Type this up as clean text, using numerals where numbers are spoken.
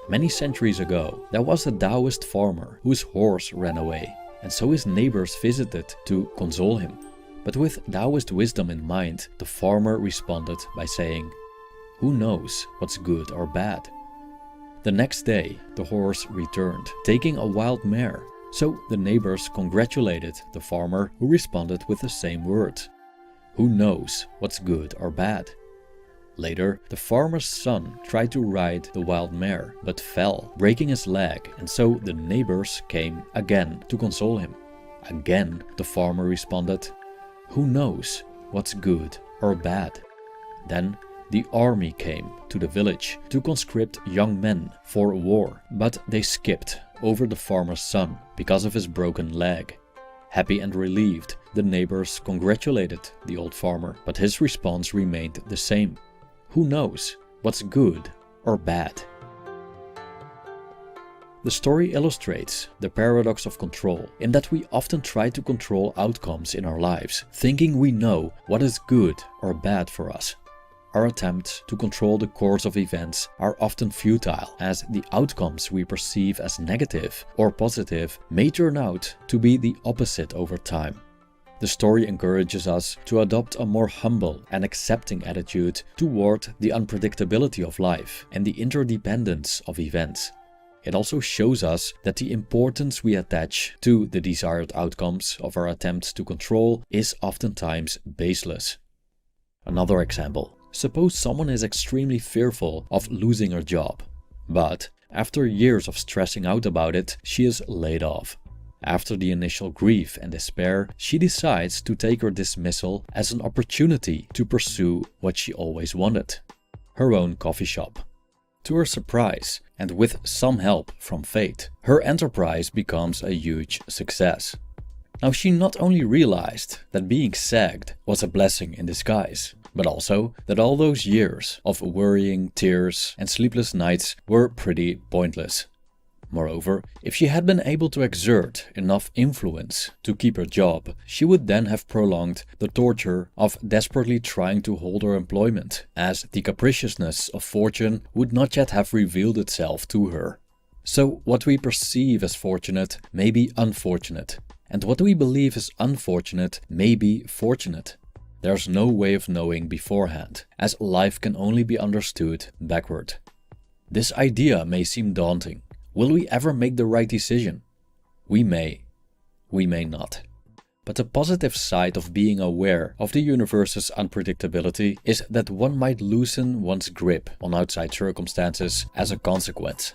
Many centuries ago, there was a Taoist farmer whose horse ran away, and so his neighbors visited to console him. But with Taoist wisdom in mind, the farmer responded by saying, "Who knows what's good or bad?" The next day, the horse returned, taking a wild mare. So the neighbors congratulated the farmer, who responded with the same words, "Who knows what's good or bad?" Later, the farmer's son tried to ride the wild mare, but fell, breaking his leg, and so the neighbors came again to console him. Again, the farmer responded, "Who knows what's good or bad?" Then the army came to the village to conscript young men for war, but they skipped over the farmer's son because of his broken leg. Happy and relieved, the neighbors congratulated the old farmer, but his response remained the same. Who knows what's good or bad? The story illustrates the paradox of control, in that we often try to control outcomes in our lives, thinking we know what is good or bad for us. Our attempts to control the course of events are often futile, as the outcomes we perceive as negative or positive may turn out to be the opposite over time. The story encourages us to adopt a more humble and accepting attitude toward the unpredictability of life and the interdependence of events. It also shows us that the importance we attach to the desired outcomes of our attempts to control is oftentimes baseless. Another example. Suppose someone is extremely fearful of losing her job, but after years of stressing out about it, she is laid off. After the initial grief and despair, she decides to take her dismissal as an opportunity to pursue what she always wanted: her own coffee shop. To her surprise, and with some help from fate, her enterprise becomes a huge success. Now, she not only realized that being sacked was a blessing in disguise, but also that all those years of worrying, tears and sleepless nights were pretty pointless. Moreover, if she had been able to exert enough influence to keep her job, she would then have prolonged the torture of desperately trying to hold her employment, as the capriciousness of fortune would not yet have revealed itself to her. So what we perceive as fortunate may be unfortunate, and what we believe is unfortunate may be fortunate. There's no way of knowing beforehand, as life can only be understood backward. This idea may seem daunting. Will we ever make the right decision? We may not. But the positive side of being aware of the universe's unpredictability is that one might loosen one's grip on outside circumstances as a consequence.